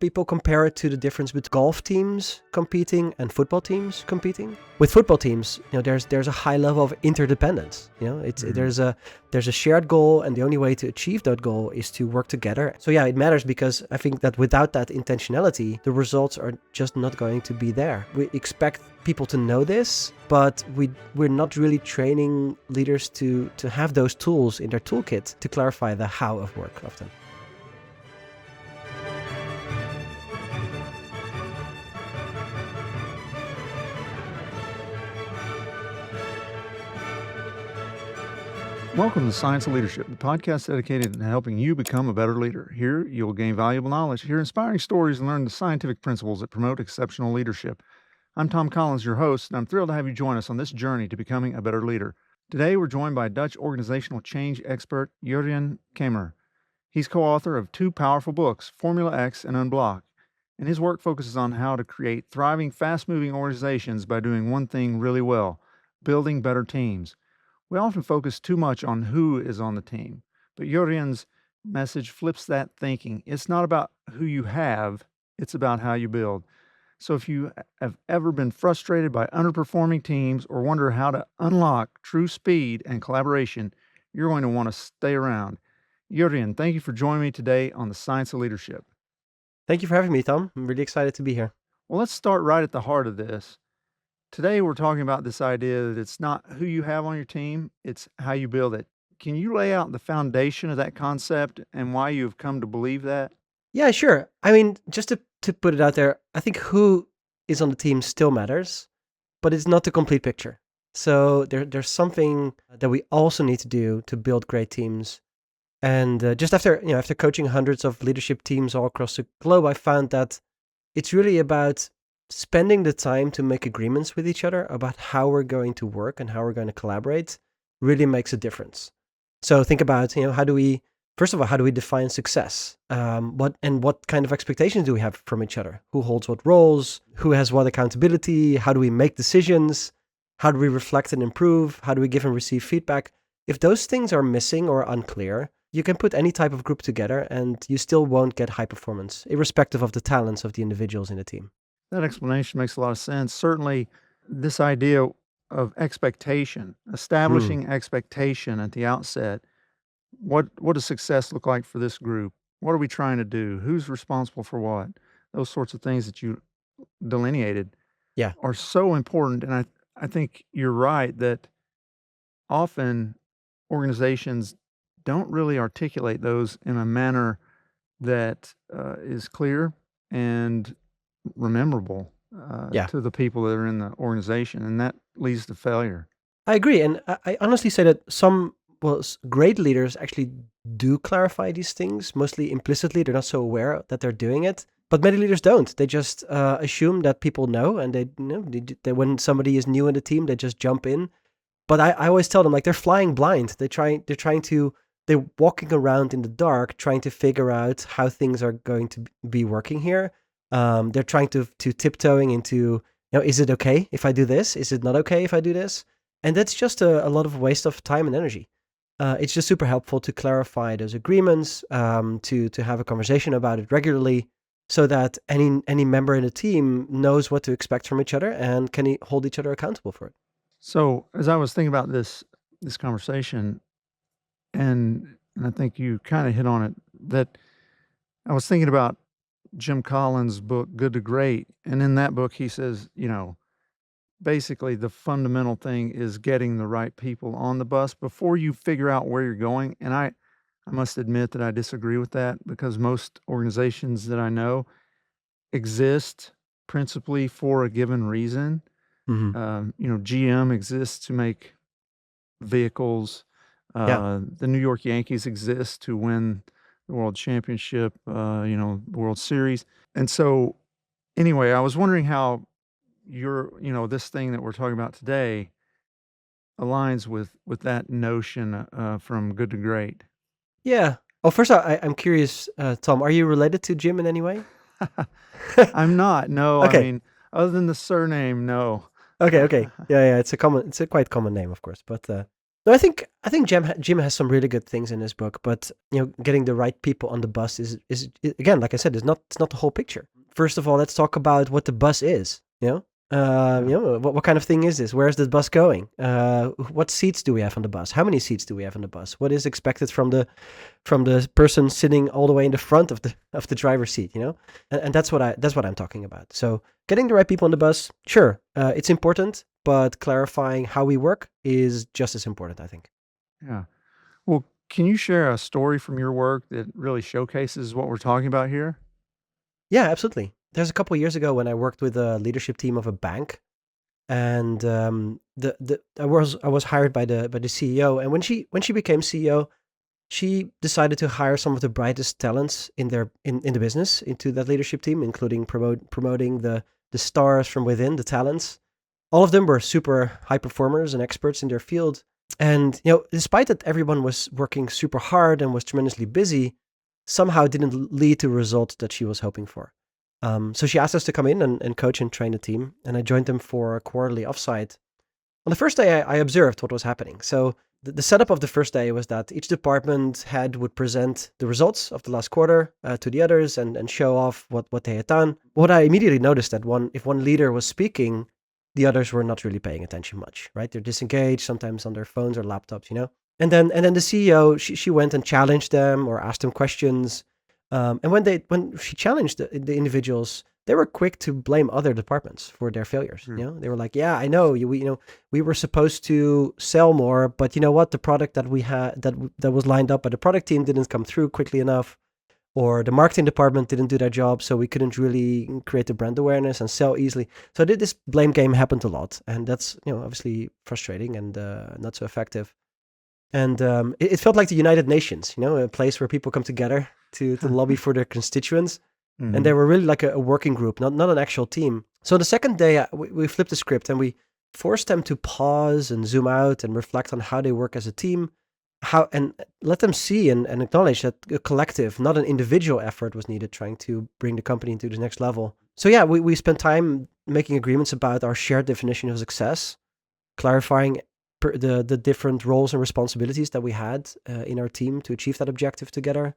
people compare it to the difference between golf teams competing and football teams competing. With football teams, there's a high level of interdependence. There's a shared goal, and the only way to achieve that goal is to work together. So yeah, it matters because I think that without that intentionality, the results are just not going to be there. We expect people to know this, but we're not really training leaders to have those tools in their toolkit to clarify the how of work often. Welcome to Science of Leadership, the podcast dedicated to helping you become a better leader. Here, you'll gain valuable knowledge, hear inspiring stories, and learn the scientific principles that promote exceptional leadership. I'm Tom Collins, your host, and I'm thrilled to have you join us on this journey to becoming a better leader. Today, we're joined by Dutch organizational change expert Jurriaan Kamer. He's co-author of 2 powerful books, Formula X and Unblock, and his work focuses on how to create thriving, fast-moving organizations by doing one thing really well, building better teams. We often focus too much on who is on the team, but Jurriaan's message flips that thinking. It's not about who you have, it's about how you build. So if you have ever been frustrated by underperforming teams or wonder how to unlock true speed and collaboration, you're going to want to stay around. Jurriaan, thank you for joining me today on the Science of Leadership. Thank you for having me, Tom. I'm really excited to be here. Well, let's start right at the heart of this. Today, we're talking about this idea that it's not who you have on your team, it's how you build it. Can you lay out the foundation of that concept and why you've come to believe that? Yeah, sure. I mean, just to put it out there, I think who is on the team still matters, but it's not the complete picture. So there's something that we also need to do to build great teams. And just after coaching hundreds of leadership teams all across the globe, I found that it's really about spending the time to make agreements with each other about how we're going to work and how we're going to collaborate really makes a difference. So think about, how do we define success? What kind of expectations do we have from each other? Who holds what roles? Who has what accountability? How do we make decisions? How do we reflect and improve? How do we give and receive feedback? If those things are missing or unclear, you can put any type of group together and you still won't get high performance, irrespective of the talents of the individuals in the team. That explanation makes a lot of sense. Certainly, this idea of expectation, establishing expectation at the outset. What does success look like for this group? What are we trying to do? Who's responsible for what? Those sorts of things that you delineated Yeah. are so important. And I think you're right that often organizations don't really articulate those in a manner that is clear and rememberable Yeah. to the people that are in the organization, and that leads to failure. I agree. And I honestly say that great leaders actually do clarify these things, mostly implicitly. They're not so aware that they're doing it. But many leaders don't. They just assume that people know, and they when somebody is new in the team, they just jump in. But I always tell them, like, they're flying blind. They're walking around in the dark, trying to figure out how things are going to be working here. They're trying to tiptoeing into, is it okay if I do this? Is it not okay if I do this? And that's just a lot of waste of time and energy. It's just super helpful to clarify those agreements, to have a conversation about it regularly, so that any member in the team knows what to expect from each other and can hold each other accountable for it. So as I was thinking about this conversation, and I think you kind of hit on it, that I was thinking about Jim Collins' book, Good to Great. And in that book, he says, basically the fundamental thing is getting the right people on the bus before you figure out where you're going. And I must admit that I disagree with that, because most organizations that I know exist principally for a given reason. GM exists to make vehicles. The New York Yankees exist to win the World Championship, the World Series. And so anyway, I was wondering how this thing that we're talking about today aligns with that notion from Good to Great. Yeah. Oh, first I'm curious, Tom, are you related to Jim in any way? I'm not, no. Okay. I mean, other than the surname, no. Okay. Yeah. It's a quite common name, of course. But No, I think Jim has some really good things in his book, but getting the right people on the bus is again, like I said, it's not the whole picture. First of all, let's talk about what the bus is. Yeah. What kind of thing is this? Where is the bus going? What seats do we have on the bus? How many seats do we have on the bus? What is expected from the person sitting all the way in the front of the driver's seat? And that's what I'm talking about. So getting the right people on the bus, sure, it's important, but clarifying how we work is just as important, I think. Yeah. Well, can you share a story from your work that really showcases what we're talking about here? Yeah, absolutely. There's a couple of years ago when I worked with a leadership team of a bank, and the I was hired by the CEO, and when she became CEO, she decided to hire some of the brightest talents in the business into that leadership team, including promoting the stars from within, the talents. All of them were super high performers and experts in their field. And despite that everyone was working super hard and was tremendously busy, somehow it didn't lead to results that she was hoping for. So she asked us to come in and coach and train the team, and I joined them for a quarterly offsite. On the first day, I observed what was happening. So the setup of the first day was that each department head would present the results of the last quarter to the others and show off what they had done. What I immediately noticed that if one leader was speaking, the others were not really paying attention much, right? They're disengaged, sometimes on their phones or laptops. And then the CEO, she went and challenged them or asked them questions. And when she challenged the individuals, they were quick to blame other departments for their failures. Hmm. They were like, "Yeah, I know. We were supposed to sell more, but you know what? The product that we had that was lined up by the product team didn't come through quickly enough, or the marketing department didn't do their job, so we couldn't really create the brand awareness and sell easily." So this blame game happened a lot, and that's obviously frustrating and not so effective. And it felt like the United Nations, a place where people come together to lobby for their constituents. And they Mhm. were really like a working group, not an actual team. So the second day, we flipped the script and we forced them to pause and zoom out and reflect on how they work as a team, and let them see and acknowledge that a collective, not an individual effort was needed trying to bring the company to the next level. So yeah, we spent time making agreements about our shared definition of success, clarifying the different roles and responsibilities that we had in our team to achieve that objective together.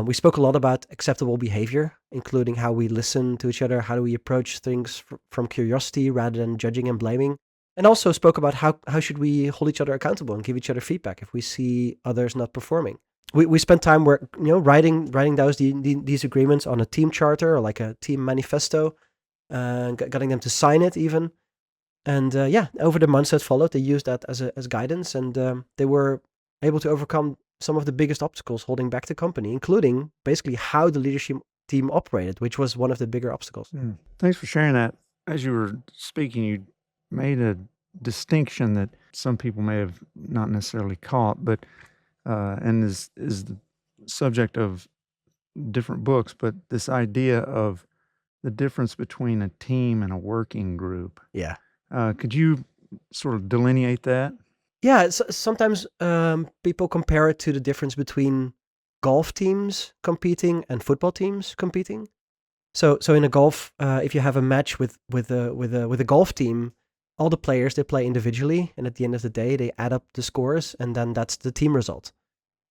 We spoke a lot about acceptable behavior, including how we listen to each other, how do we approach things from curiosity rather than judging and blaming, and also spoke about how should we hold each other accountable and give each other feedback if we see others not performing. We spent time writing these agreements on a team charter or like a team manifesto, getting them to sign it even. And yeah, over the months that followed, they used that as guidance, and they were able to overcome some of the biggest obstacles holding back the company, including basically how the leadership team operated, which was one of the bigger obstacles. Mm. Thanks for sharing that. As you were speaking, you made a distinction that some people may have not necessarily caught, but and is the subject of different books. But this idea of the difference between a team and a working group. Yeah. Could you sort of delineate that? Yeah, sometimes people compare it to the difference between golf teams competing and football teams competing. So in a golf, if you have a match with a golf team, all the players they play individually, and at the end of the day, they add up the scores, and then that's the team result.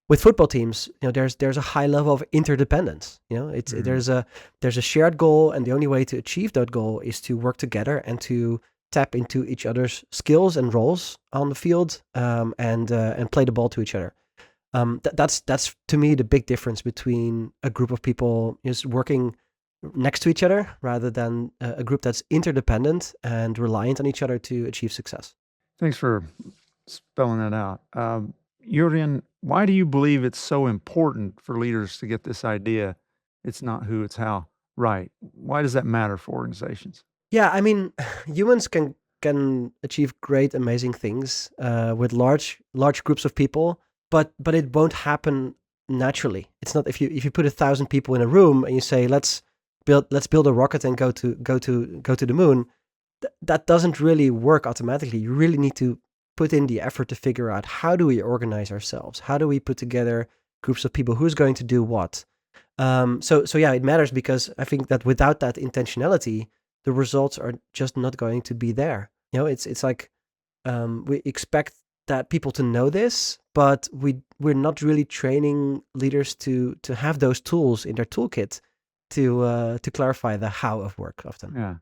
With football teams, there's a high level of interdependence. It's Mhm. there's a shared goal, and the only way to achieve that goal is to work together and to tap into each other's skills and roles on the field, and play the ball to each other. That's to me the big difference between a group of people is working next to each other rather than a group that's interdependent and reliant on each other to achieve success. Thanks for spelling that out. Jurriaan, why do you believe it's so important for leaders to get this idea, it's not who, it's how, right? Why does that matter for organizations? Yeah, I mean, humans can achieve great, amazing things with large groups of people, but it won't happen naturally. It's not if you put 1,000 people in a room and you say let's build a rocket and go to the moon. That doesn't really work automatically. You really need to put in the effort to figure out how do we organize ourselves, how do we put together groups of people, who's going to do what. So yeah, it matters because I think that without that intentionality, the results are just not going to be there. It's like we expect that people to know this, but we're not really training leaders to have those tools in their toolkit to clarify the how of work often. Yeah.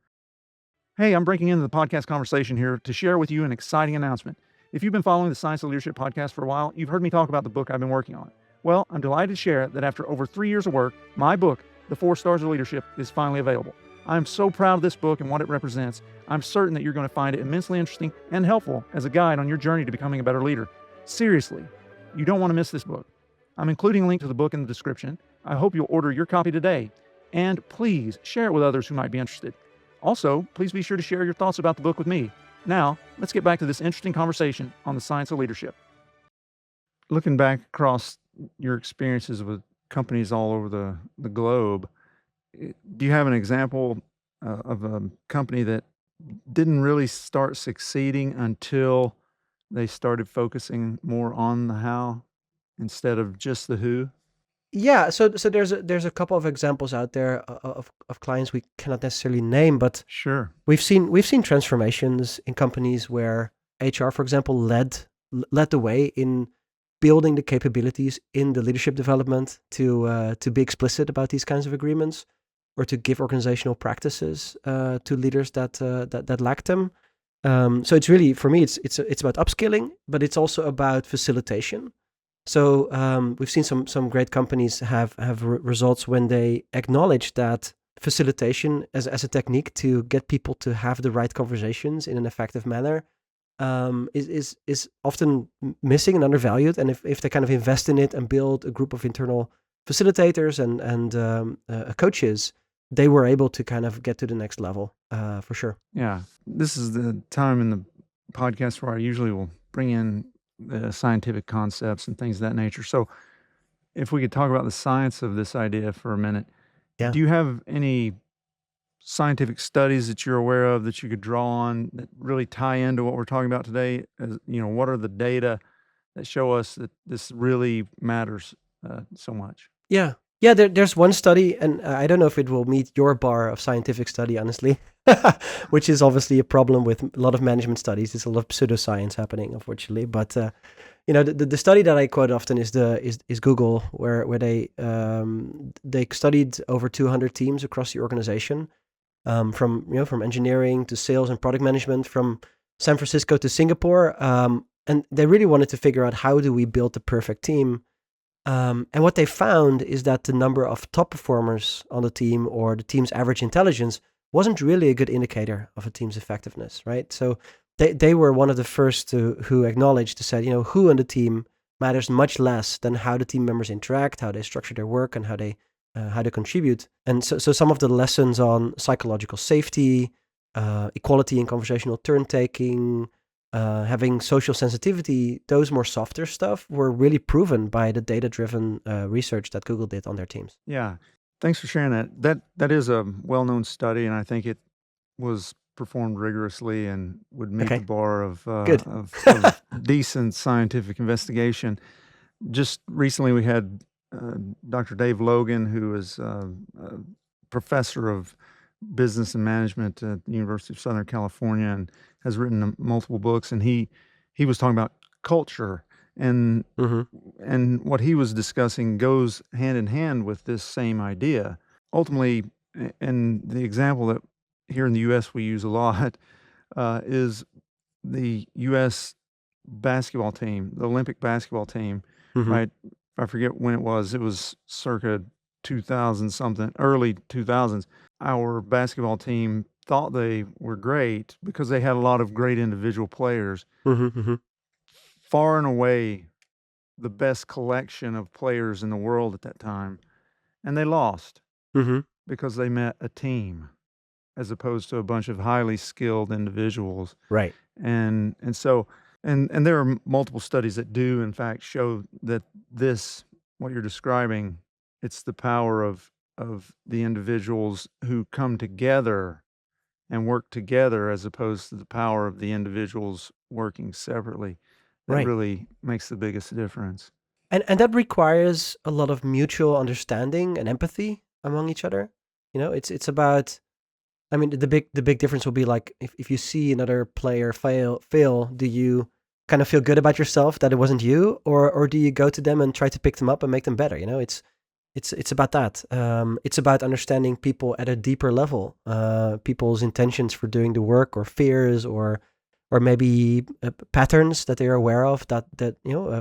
Hey, I'm breaking into the podcast conversation here to share with you an exciting announcement. If you've been following the Science of Leadership podcast for a while, you've heard me talk about the book I've been working on. Well, I'm delighted to share that after over 3 years of work, my book, The 4 Stars of Leadership, is finally available. I'm so proud of this book and what it represents. I'm certain that you're going to find it immensely interesting and helpful as a guide on your journey to becoming a better leader. Seriously, you don't want to miss this book. I'm including a link to the book in the description. I hope you'll order your copy today. And please share it with others who might be interested. Also, please be sure to share your thoughts about the book with me. Now, let's get back to this interesting conversation on the science of leadership. Looking back across your experiences with companies all over the globe, do you have an example of a company that didn't really start succeeding until they started focusing more on the how instead of just the who? Yeah, so there's a couple of examples out there of clients we cannot necessarily name, but Sure. we've seen transformations in companies where HR, for example, led the way in building the capabilities in the leadership development to be explicit about these kinds of agreements, or to give organizational practices to leaders that lack them. So it's really, for me, it's about upskilling, but it's also about facilitation. So we've seen some great companies have results when they acknowledge that facilitation as a technique to get people to have the right conversations in an effective manner is often missing and undervalued. And if they kind of invest in it and build a group of internal facilitators and coaches, they were able to kind of get to the next level for sure. Yeah. This is the time in the podcast where I usually will bring in the scientific concepts and things of that nature. So, if we could talk about the science of this idea for a minute, Yeah. do you have any scientific studies that you're aware of that you could draw on that really tie into what we're talking about today? What are the data that show us that this really matters so much? Yeah. Yeah, there's one study, and I don't know if it will meet your bar of scientific study, honestly, which is obviously a problem with a lot of management studies. There's a lot of pseudoscience happening, unfortunately. But the study that I quote often is Google, where they studied over 200 teams across the organization, from engineering to sales and product management, from San Francisco to Singapore, and they really wanted to figure out how do we build the perfect team. And what they found is that the number of top performers on the team, or the team's average intelligence, wasn't really a good indicator of a team's effectiveness, right? So they were one of the first who acknowledged, to say, who on the team matters much less than how the team members interact, how they structure their work, and how they contribute. And so some of the lessons on psychological safety, equality in conversational turn taking, having social sensitivity, those more softer stuff were really proven by the data-driven research that Google did on their teams. Yeah. Thanks for sharing that. That is a well-known study, and I think it was performed rigorously and would meet the Okay, bar of good. decent scientific investigation. Just recently, we had Dr. Dave Logan, who is a professor of business and management at the University of Southern California and has written multiple books. And he was talking about culture, and hmm and what he was discussing goes hand in hand with this same idea. Ultimately, and the example that here in the U.S. we use a lot is the U.S. basketball team, the Olympic basketball team, hmm right? I forget when it was. It was circa 2000 something, early 2000s. Our basketball team thought they were great because they had a lot of great individual players. hmm hmm Far and away the best collection of players in the world at that time, and they lost hmm because they met a team as opposed to a bunch of highly skilled individuals. Right. And so and there are multiple studies that do in fact show that this, what you're describing, it's the power of the individuals who come together and work together as opposed to the power of the individuals working separately that Right. really makes the biggest difference. And that requires a lot of mutual understanding and empathy among each other. It's about, I mean, the big difference will be, like, if you see another player fail, do you kind of feel good about yourself that it wasn't you, or do you go to them and try to pick them up and make them better? It's about that. It's about understanding people at a deeper level, people's intentions for doing the work, or fears, or maybe patterns that they're aware of, that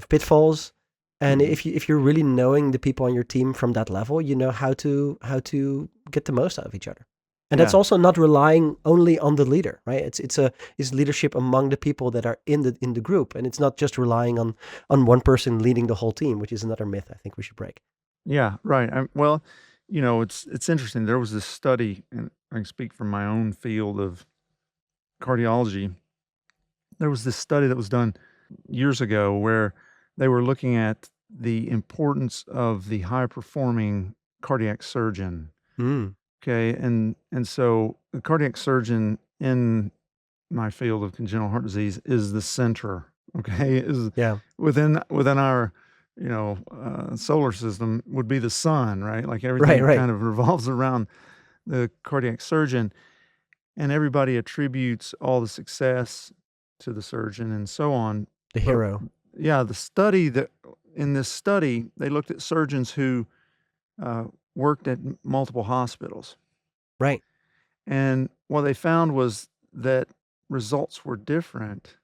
pitfalls. And Mhm. if you're really knowing the people on your team from that level, you know how to get the most out of each other. And that's Yeah. also not relying only on the leader, right? It's leadership among the people that are in the group, and it's not just relying on one person leading the whole team, which is another myth I think we should break. Yeah, right. Well, it's interesting. There was this study, and I can speak from my own field of cardiology. There was this study that was done years ago where they were looking at the importance of the high performing cardiac surgeon. Mm, Okay, and so the cardiac surgeon in my field of congenital heart disease is the center. Okay, is yeah. within our solar system would be the sun, right? Like Right. everything Right. kind of revolves around the cardiac surgeon, and everybody attributes all the success to the surgeon and so on. The But hero. yeah, the study that in this study they looked at surgeons who uh, worked at multiple hospitals. Right. And what they found was that results were different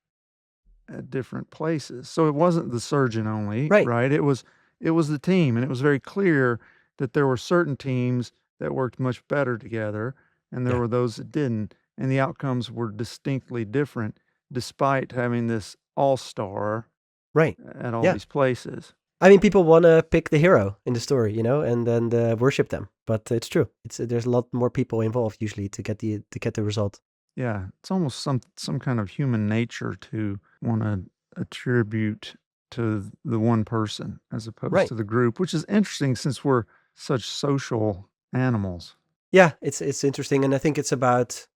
at different places. So it wasn't the surgeon only, Right. right? It was the team, and it was very clear that there were certain teams that worked much better together, and there Yeah. were those that didn't, and the outcomes were distinctly different despite having this all-star Right. at all Yeah. these places. I mean, people want to pick the hero in the story, and then worship them. But it's true. There's a lot more people involved usually to get the result. Yeah, it's almost some kind of human nature to wanna attribute to the one person as opposed Right. to the group, which is interesting since we're such social animals. Yeah. It's interesting, and I think it's about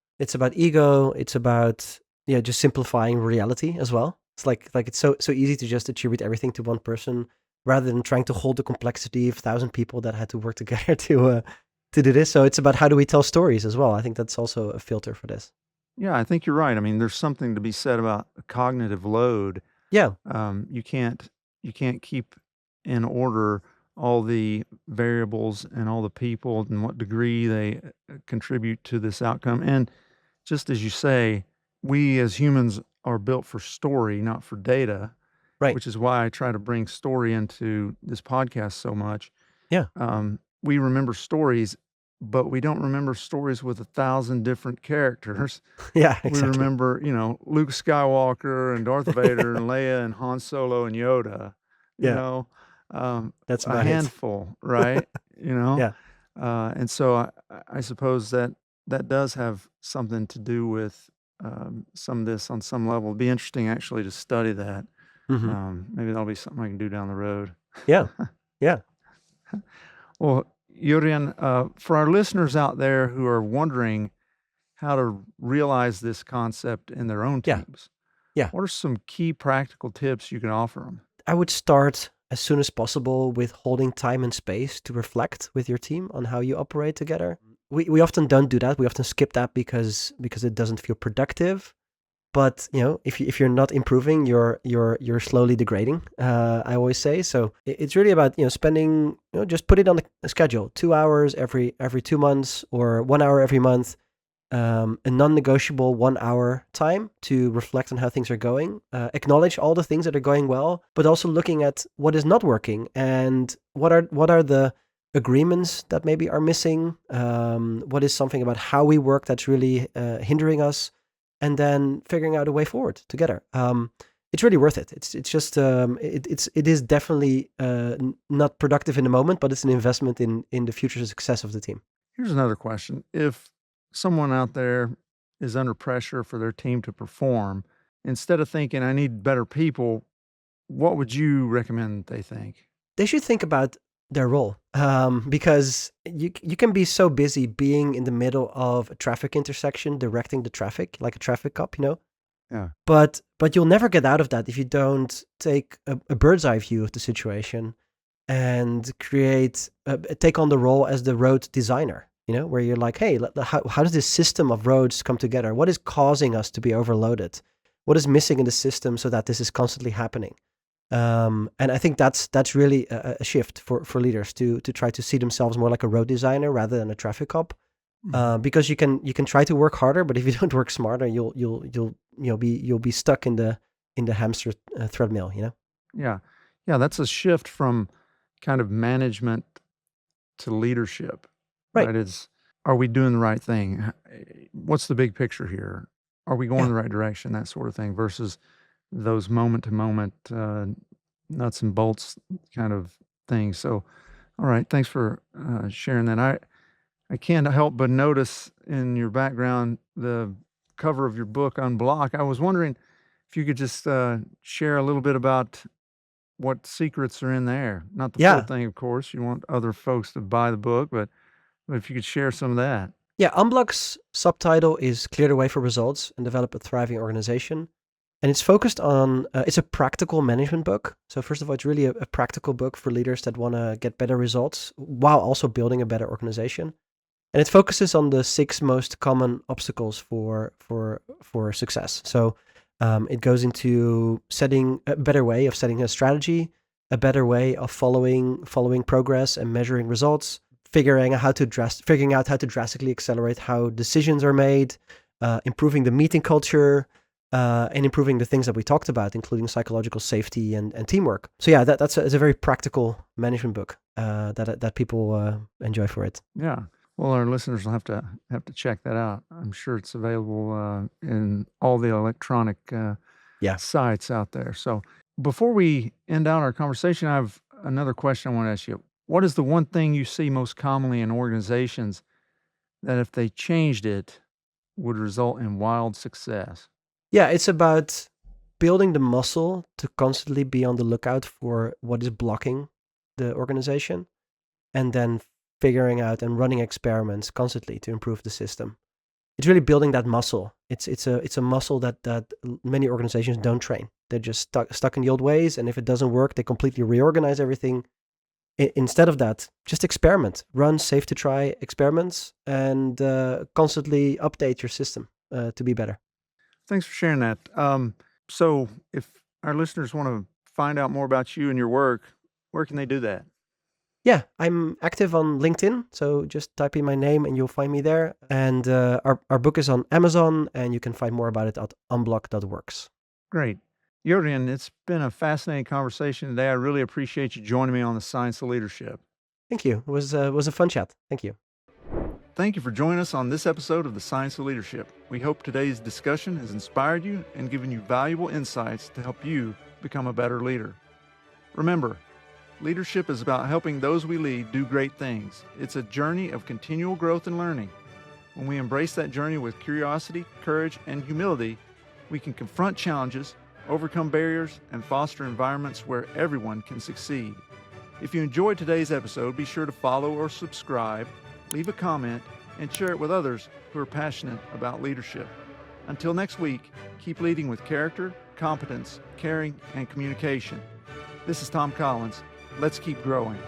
ego. It's about just simplifying reality as well. It's like it's so easy to just attribute everything to one person rather than trying to hold the complexity of 1,000 people that had to work together to do this. So it's about how do we tell stories as well. I think that's also a filter for this. Yeah, I think you're right. I mean, there's something to be said about the cognitive load. Yeah. You can't keep in order all the variables and all the people and what degree they contribute to this outcome. And just as you say, we as humans are built for story, not for data, Right. which is why I try to bring story into this podcast so much. Yeah. We remember stories, but we don't remember stories with 1,000 different characters. Yeah. We Exactly. remember, Luke Skywalker and Darth Vader and Leia and Han Solo and Yoda, you Yeah. know, That's a about it. handful, right? You know, Yeah. and so I suppose that that does have something to do with some of this on some level. It'd be interesting actually to study that. Hmm. Maybe that'll be something I can do down the road. Yeah. Yeah. Well, Jurriaan, for our listeners out there who are wondering how to realize this concept in their own Yeah. teams, Yeah. what are some key practical tips you can offer them? I would start as soon as possible with holding time and space to reflect with your team on how you operate together. We often don't do that. We often skip that because it doesn't feel productive. But if you're not improving, you're slowly degrading. I always say so. It's really about spending just put it on a schedule, 2 hours every 2 months or 1 hour every month, a non-negotiable 1 hour time to reflect on how things are going, acknowledge all the things that are going well, but also looking at what is not working and what are the agreements that maybe are missing. What is something about how we work that's really hindering us, and then figuring out a way forward together. It's really worth it. It's just it is definitely not productive in the moment, but it's an investment in the future success of the team. Here's another question. If someone out there is under pressure for their team to perform, instead of thinking, I need better people, what would you recommend they think? They should think about their role, because you can be so busy being in the middle of a traffic intersection, directing the traffic like a traffic cop. Yeah. But you'll never get out of that if you don't take a bird's eye view of the situation and take on the role as the road designer. Where you're like, hey, how does this system of roads come together? What is causing us to be overloaded? what is missing in the system so that this is constantly happening. And I think that's really a shift for leaders to try to see themselves more like a road designer rather than a traffic cop. Because you can try to work harder, but if you don't work smarter, you'll be stuck in the hamster treadmill. Yeah. Yeah, that's a shift from kind of management to leadership, Right. right? Are we doing the right thing? What's the big picture here? Are we going Yeah. in the right direction? That sort of thing versus those moment to moment, nuts and bolts kind of things. So, all right. Thanks for sharing that. I can't help but notice in your background the cover of your book, Unblock. I was wondering if you could just share a little bit about what secrets are in there. Not the full Yeah. thing, of course. You want other folks to buy the book, but if you could share some of that. Yeah, Unblock's subtitle is Clear the Way for Results and Develop a Thriving Organization. And it's focused on, it's a practical management book. So, first of all, it's really a practical book for leaders that want to get better results while also building a better organization. And it focuses on the 6 most common obstacles for success. So, it goes into setting a better way of setting a strategy, a better way of following progress and measuring results, figuring out how to drastically accelerate how decisions are made, improving the meeting culture, and improving the things that we talked about, including psychological safety and teamwork. So yeah, it's a very practical management book that people enjoy for it. Yeah. Well, our listeners will have to check that out. I'm sure it's available in all the electronic Yeah. sites out there. So, before we end out our conversation, I have another question I want to ask you. What is the one thing you see most commonly in organizations that, if they changed it, would result in wild success? Yeah, it's about building the muscle to constantly be on the lookout for what is blocking the organization, and then figuring out and running experiments constantly to improve the system. It's really building that muscle. It's a muscle that many organizations don't train. They're just stuck in the old ways, and if it doesn't work, they completely reorganize everything. Instead of that, just experiment, run safe to try experiments, and constantly update your system to be better. Thanks for sharing that. So, if our listeners want to find out more about you and your work, where can they do that? Yeah, I'm active on LinkedIn, so just type in my name and you'll find me there. And our book is on Amazon, and you can find more about it at unblock.works. Great. Jurriaan, it's been a fascinating conversation today. I really appreciate you joining me on the Science of Leadership. Thank you. It was a fun chat. Thank you. Thank you for joining us on this episode of the Science of Leadership. We hope today's discussion has inspired you and given you valuable insights to help you become a better leader. Remember, leadership is about helping those we lead do great things. It's a journey of continual growth and learning. When we embrace that journey with curiosity, courage, and humility, we can confront challenges, overcome barriers, and foster environments where everyone can succeed. If you enjoyed today's episode, be sure to follow or subscribe, leave a comment, and share it with others who are passionate about leadership. Until next week, keep leading with character, competence, caring, and communication. This is Tom Collins. Let's keep growing.